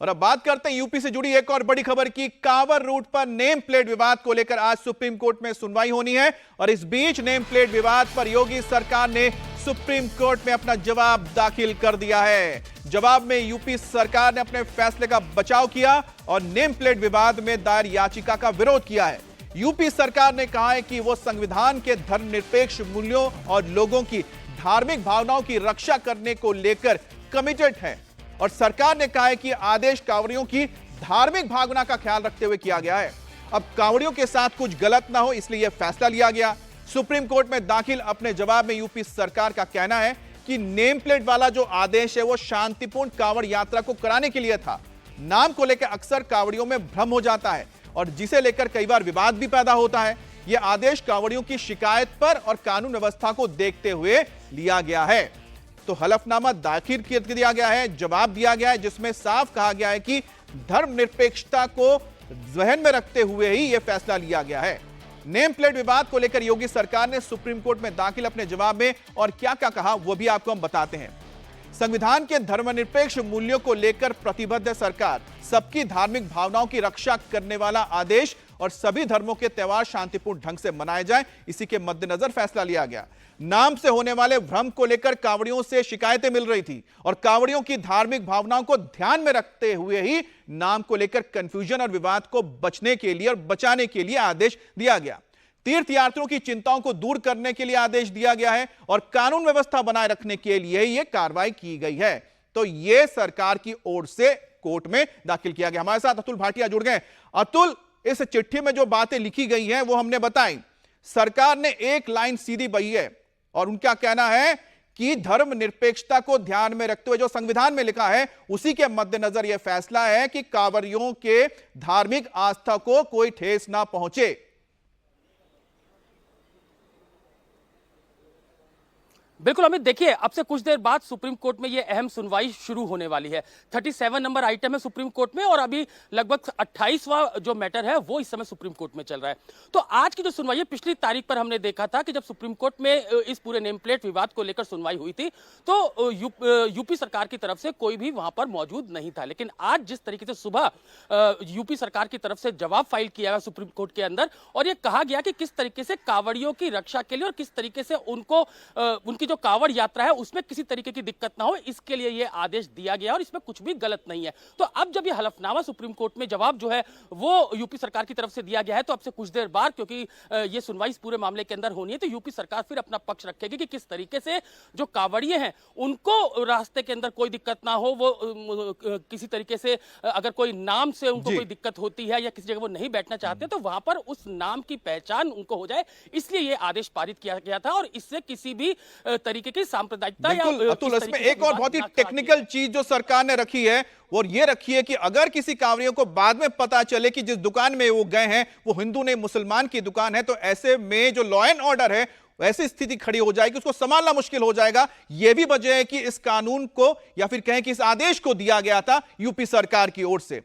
और अब बात करते हैं यूपी से जुड़ी एक और बड़ी खबर की। कांवर रूट पर नेम प्लेट विवाद को लेकर आज सुप्रीम कोर्ट में सुनवाई होनी है और इस बीच नेम प्लेट विवाद पर योगी सरकार ने सुप्रीम कोर्ट में अपना जवाब दाखिल कर दिया है। जवाब में यूपी सरकार ने अपने फैसले का बचाव किया और नेम प्लेट विवाद में दायर याचिका का विरोध किया है। यूपी सरकार ने कहा है कि वो संविधान के धर्मनिरपेक्ष मूल्यों और लोगों की धार्मिक भावनाओं की रक्षा करने को लेकर कमिटेड है और सरकार ने कहा है कि आदेश कांवड़ियों की धार्मिक भावना का ख्याल रखते हुए किया गया है। अब कांवड़ियों के साथ कुछ गलत ना हो इसलिए यह फैसला लिया गया। सुप्रीम कोर्ट में दाखिल अपने जवाब में यूपी सरकार का कहना है कि नेम प्लेट वाला जो आदेश है वो शांतिपूर्ण कांवड़ यात्रा को कराने के लिए था। नाम को लेकर अक्सर कांवड़ियों में भ्रम हो जाता है और जिसे लेकर कई बार विवाद भी पैदा होता है। यह आदेश कांवड़ियों की शिकायत पर और कानून व्यवस्था को देखते हुए लिया गया है। तो हलफनामा दाखिल कर दिया गया है, जवाब दिया गया है जिसमें साफ कहा गया है कि धर्मनिरपेक्षता को ज़हन में रखते हुए ही यह फैसला लिया गया है। नेम प्लेट विवाद को लेकर योगी सरकार ने सुप्रीम कोर्ट में दाखिल अपने जवाब में और क्या क्या कहा वो भी आपको हम बताते हैं। संविधान के धर्मनिरपेक्ष मूल्यों को लेकर प्रतिबद्ध है सरकार। सबकी धार्मिक भावनाओं की रक्षा करने वाला आदेश और सभी धर्मों के त्यौहार शांतिपूर्ण ढंग से मनाए जाएं, इसी के मद्देनजर फैसला लिया गया। नाम से होने वाले भ्रम को लेकर कांवड़ियों से शिकायतें मिल रही थी और कांवड़ियों की धार्मिक भावनाओं को ध्यान में रखते हुए ही नाम को लेकर कंफ्यूजन और विवाद को बचने के लिए और बचाने के लिए आदेश दिया गया। तीर्थयात्रियों की चिंताओं को दूर करने के लिए आदेश दिया गया है और कानून व्यवस्था बनाए रखने के लिए यह कार्रवाई की गई है। तो यह सरकार की ओर से कोर्ट में दाखिल किया गया। हमारे साथ अतुल भाटिया जुड़ गए। अतुल, इस चिट्ठी में जो बातें लिखी गई हैं वो हमने बताई। सरकार ने एक लाइन सीधी बही है और उनका कहना है कि धर्मनिरपेक्षता को ध्यान में रखते हुए जो संविधान में लिखा है उसी के मद्देनजर यह फैसला है कि कांवड़ियों के धार्मिक आस्था को कोई ठेस ना पहुंचे। बिल्कुल अमित, देखिए अब से कुछ देर बाद सुप्रीम कोर्ट में ये अहम सुनवाई शुरू होने वाली है। 37 नंबर आइटम है सुप्रीम कोर्ट में और अभी लगभग 28वां जो मैटर है वो इस समय सुप्रीम कोर्ट में चल रहा है। तो आज की जो सुनवाई है, पिछली तारीख पर हमने देखा था कि जब सुप्रीम कोर्ट में इस पूरे नेम प्लेट विवाद को लेकर सुनवाई हुई थी तो यूपी सरकार की तरफ से कोई भी वहां पर मौजूद नहीं था। लेकिन आज जिस तरीके से सुबह यूपी सरकार की तरफ से जवाब फाइल किया गया सुप्रीम कोर्ट के अंदर और यह कहा गया कि किस तरीके से कांवड़ियों की रक्षा के लिए और किस तरीके से उनको उनकी जो कांवड़ यात्रा है उसमें किसी तरीके की दिक्कत ना हो, इसके लिए यह आदेश दिया गया और इसमें कुछ भी गलत नहीं है। तो अब जब यह हलफनामा सुप्रीम कोर्ट में जवाब जो है वो यूपी सरकार की तरफ से दिया गया है तो अब से कुछ देर बाद, क्योंकि यह सुनवाई इस पूरे मामले के अंदर होनी है, तो यूपी सरकार फिर अपना पक्ष रखेगी कि किस तरीके से जो कांवड़िए हैं उनको रास्ते के अंदर कोई दिक्कत ना हो। वो किसी तरीके से अगर कोई नाम से उनको कोई दिक्कत होती है या किसी जगह वो नहीं बैठना चाहते तो वहां पर उस नाम की पहचान उनको हो जाए, इसलिए यह आदेश पारित किया गया था और इससे किसी भी तरीके की सांप्रदायिकता या अतुल, इसमें एक और बहुत ही टेक्निकल चीज जो सरकार ने रखी है वो ये रखी है कि अगर किसी कांवड़ियों को बाद में पता चले कि जिस दुकान में वो गए हैं वो हिंदू नहीं मुसलमान की दुकान है तो ऐसे में जो लॉ एंड ऑर्डर है ऐसी स्थिति खड़ी हो जाएगी, उसको संभालना मुश्किल हो जाएगा। यह भी वजह है कि इस कानून को या फिर कहें कि इस आदेश को दिया गया था यूपी सरकार की ओर से।